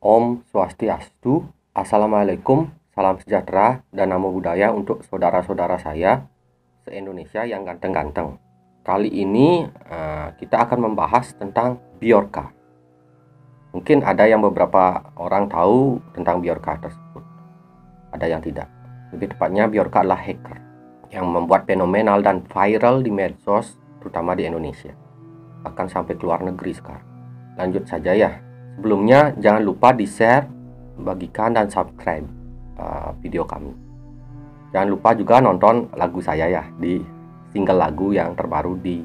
Om Swastiastu, Assalamualaikum, salam sejahtera dan namo buddhaya untuk saudara-saudara saya se-Indonesia yang ganteng-ganteng. Kali ini kita akan membahas tentang Bjorka. Mungkin ada yang beberapa orang tahu tentang Bjorka tersebut, ada yang tidak. Lebih tepatnya Bjorka adalah hacker yang membuat fenomenal dan viral di medsos, terutama di Indonesia. Bahkan sampai ke luar negeri sekarang. Lanjut saja ya. Sebelumnya jangan lupa di-share, bagikan dan subscribe video kami. Jangan lupa juga nonton lagu saya ya di single lagu yang terbaru di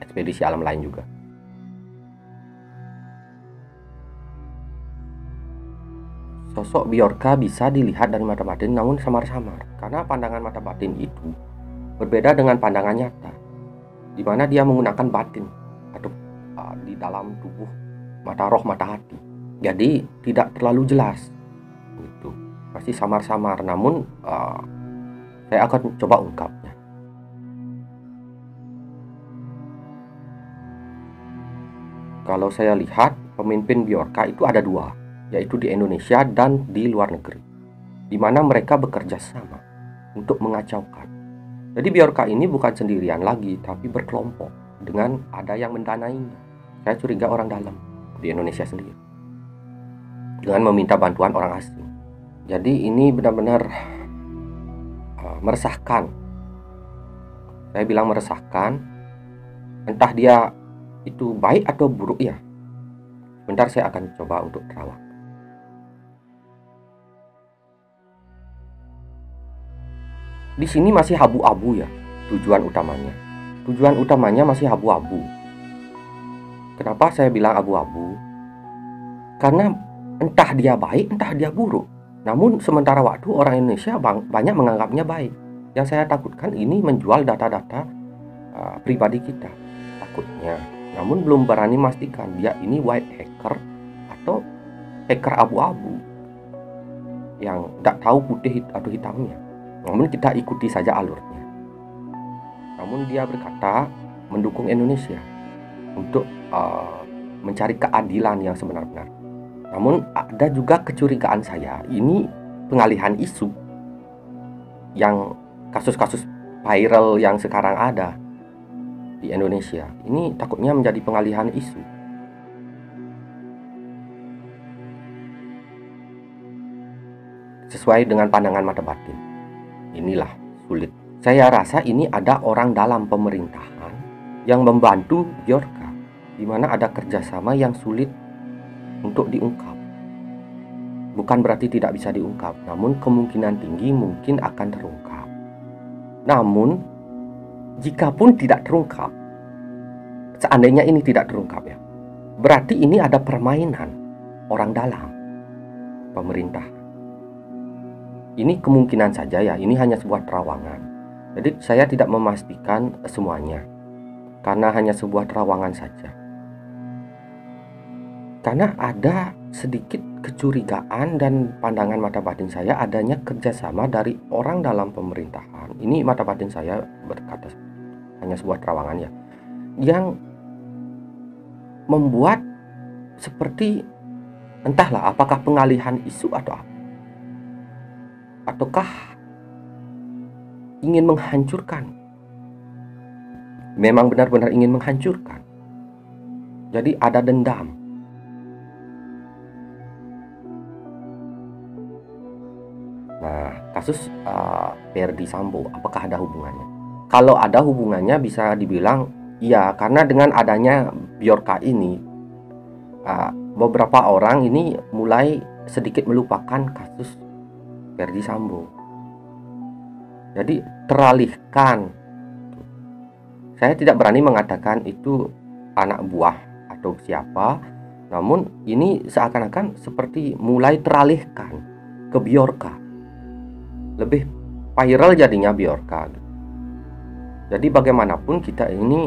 Ekspedisi Alam Lain juga. Sosok Bjorka bisa dilihat dari mata batin namun samar-samar, karena pandangan mata batin itu berbeda dengan pandangan nyata, di mana dia menggunakan batin atau di dalam tubuh mata roh, mata hati. Jadi tidak terlalu jelas gitu, masih samar-samar. Namun saya akan coba ungkapnya. Kalau saya lihat pemimpin Bjorka itu ada dua, yaitu di Indonesia dan di luar negeri, di mana mereka bekerja sama untuk mengacaukan. Jadi Bjorka ini bukan sendirian lagi, tapi berkelompok dengan ada yang mendanainya. Saya curiga orang dalam di Indonesia sendiri, dengan meminta bantuan orang asing. Jadi ini benar-benar meresahkan. Saya bilang meresahkan. Entah dia itu baik atau buruk ya. Sebentar saya akan coba untuk terawak. Di sini masih abu-abu ya tujuan utamanya. Tujuan utamanya masih abu-abu. Kenapa saya bilang abu-abu? Karena entah dia baik, entah dia buruk. Namun sementara waktu orang Indonesia banyak menganggapnya baik. Yang saya takutkan ini menjual data-data pribadi kita, takutnya. Namun belum berani memastikan dia ini white hacker atau hacker abu-abu yang tidak tahu putih atau hitamnya. Namun kita ikuti saja alurnya. Namun dia berkata mendukung Indonesia untuk mencari keadilan yang sebenar-benar. Namun ada juga kecurigaan saya, ini pengalihan isu yang kasus-kasus viral yang sekarang ada di Indonesia. Ini takutnya menjadi pengalihan isu. Sesuai dengan pandangan mata batin. Inilah sulit. Saya rasa ini ada orang dalam pemerintahan yang membantu Bjorka, di mana ada kerjasama yang sulit untuk diungkap. Bukan berarti tidak bisa diungkap, namun kemungkinan tinggi mungkin akan terungkap. Namun jika pun tidak terungkap, seandainya ini tidak terungkap ya, berarti ini ada permainan orang dalam pemerintah. Ini kemungkinan saja ya, ini hanya sebuah terawangan. Jadi saya tidak memastikan semuanya, karena hanya sebuah terawangan saja. Karena ada sedikit kecurigaan dan pandangan mata batin saya adanya kerjasama dari orang dalam pemerintahan. Ini mata batin saya berkata hanya sebuah terawangan ya, yang membuat seperti entahlah apakah pengalihan isu atau apa, ataukah ingin menghancurkan. Memang benar-benar ingin menghancurkan. Jadi ada dendam. Nah, kasus Ferdy Sambo, apakah ada hubungannya? Kalau ada hubungannya bisa dibilang iya, karena dengan adanya Bjorka ini beberapa orang ini mulai sedikit melupakan kasus Ferdy Sambo. Jadi teralihkan. Saya tidak berani mengatakan itu anak buah atau siapa, namun ini seakan-akan seperti mulai teralihkan ke Bjorka. Lebih viral jadinya Bjorka. Jadi bagaimanapun kita ini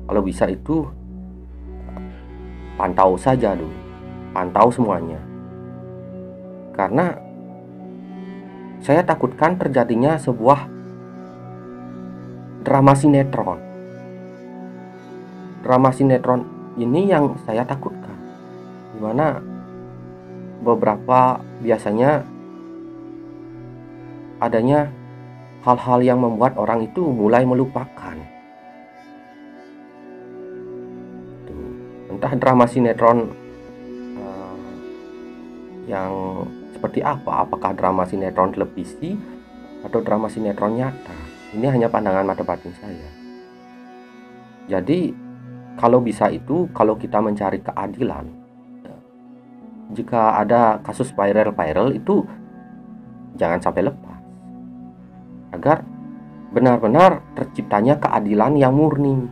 kalau bisa itu pantau saja dulu, pantau semuanya. Karena saya takutkan terjadinya sebuah drama sinetron ini yang saya takutkan, dimana beberapa biasanya adanya hal-hal yang membuat orang itu mulai melupakan. Entah drama sinetron yang seperti apa, apakah drama sinetron televisi atau drama sinetron nyata. Ini hanya pandangan mata batin saya. Jadi kalau bisa itu, kalau kita mencari keadilan, jika ada kasus viral itu jangan sampai lepas, agar benar-benar terciptanya keadilan yang murni.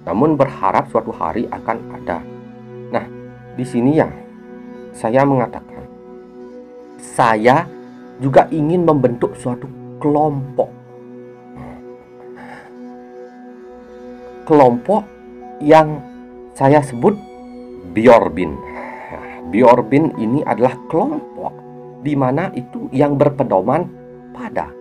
Namun berharap suatu hari akan ada. Nah, di sini yang saya mengatakan, saya juga ingin membentuk suatu kelompok. Kelompok yang saya sebut Bjorbin. Bjorbin ini adalah kelompok di mana itu yang berpedoman pada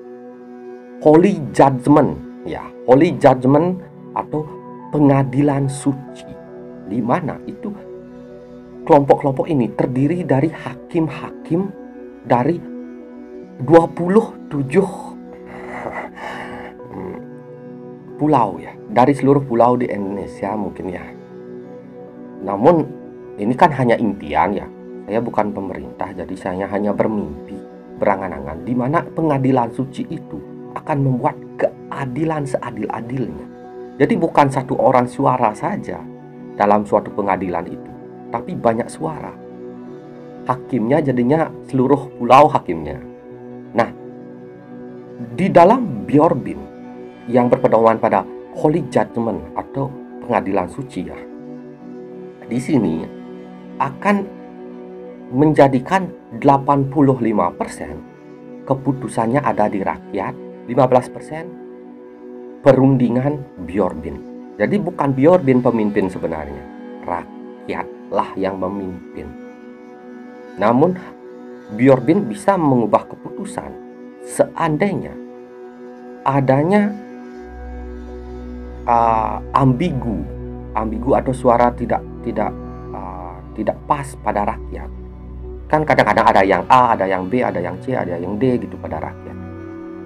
Holy Judgment, ya, Holy Judgment atau pengadilan suci, di mana itu kelompok-kelompok ini terdiri dari hakim-hakim dari 27 pulau, ya, dari seluruh pulau di Indonesia mungkin, ya. Namun ini kan hanya impian, ya. Saya bukan pemerintah, jadi saya hanya bermimpi, berangan-angan di mana pengadilan suci itu akan membuat keadilan seadil-adilnya. Jadi bukan satu orang suara saja dalam suatu pengadilan itu, tapi banyak suara. Hakimnya jadinya seluruh pulau hakimnya. Nah, di dalam Bjorbin yang berpedoman pada Holy Judgment atau pengadilan suci, ya, di sini akan menjadikan 85% keputusannya ada di rakyat, 15% perundingan Bjorbin. Jadi bukan Bjorbin pemimpin sebenarnya, rakyatlah yang memimpin. Namun Bjorbin bisa mengubah keputusan seandainya adanya ambigu atau suara tidak pas pada rakyat. Kan kadang-kadang ada yang A, ada yang B, ada yang C, ada yang D gitu pada rakyat.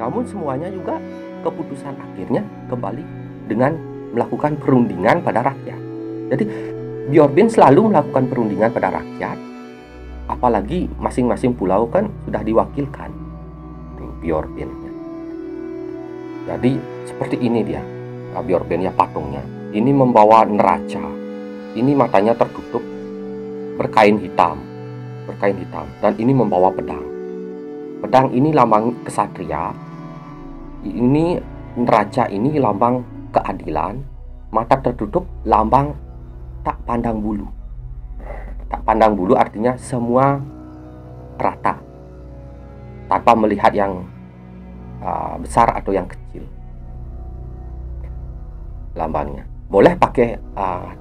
Namun semuanya juga keputusan akhirnya kembali dengan melakukan perundingan pada rakyat. Jadi Bjorbin selalu melakukan perundingan pada rakyat, apalagi masing-masing pulau kan sudah diwakilkan Bjorbin. Jadi seperti ini dia Bjorbin, ya, patungnya. Ini membawa neraca. Ini matanya tertutup berkain hitam, dan ini membawa pedang. Pedang ini lambang kesatria. Ini neraca ini lambang keadilan. Mata tertutup lambang tak pandang bulu. Tak pandang bulu artinya semua rata, tanpa melihat yang besar atau yang kecil. Lambangnya boleh pakai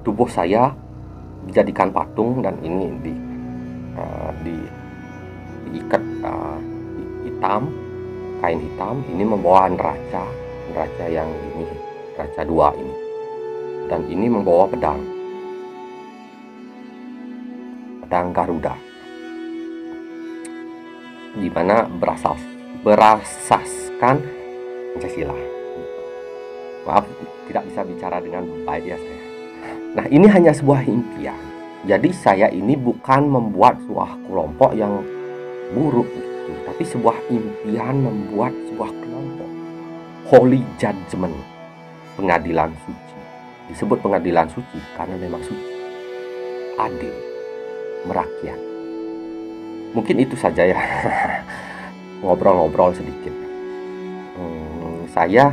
tubuh saya dijadikan patung, dan ini diikat hitam, kain hitam. Ini membawa neraca yang ini, neraca 2 ini, dan ini membawa pedang Garuda, di mana berasaskan Pancasila. Maaf, tidak bisa bicara dengan baik, ya, saya. Nah, ini hanya sebuah impian. Jadi saya ini bukan membuat sebuah kelompok yang buruk gitu, tapi sebuah impian membuat sebuah kelompok Holy Judgment, pengadilan suci. Disebut pengadilan suci karena memang suci, adil, merakyat. Mungkin itu saja, ya. Ngobrol-ngobrol sedikit. Saya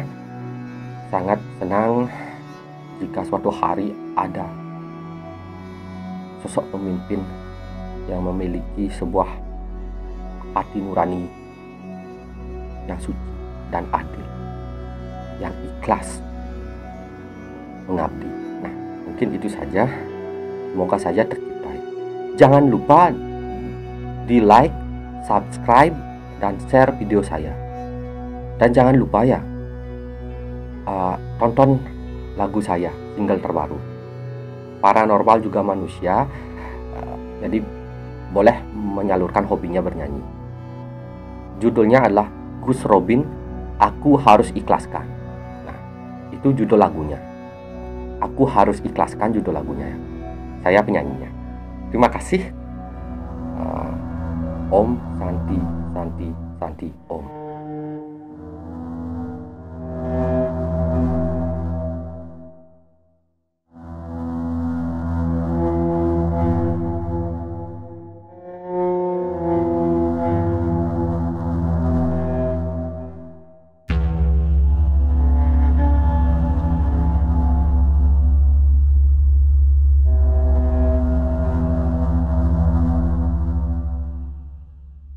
sangat senang jika suatu hari ada sosok pemimpin yang memiliki sebuah hati nurani yang suci dan adil, yang ikhlas mengabdi. Nah, mungkin itu saja. Semoga saja tercipta. Jangan lupa di like, subscribe, dan share video saya. Dan jangan lupa, ya, tonton lagu saya, single terbaru. paranormal juga manusia, jadi boleh menyalurkan hobinya bernyanyi. Judulnya adalah Gus Robin, Aku Harus Ikhlaskan. Nah, itu judul lagunya. Aku Harus Ikhlaskan judul lagunya ya. Saya penyanyinya. Terima kasih. Om Santi Santi Santi Om.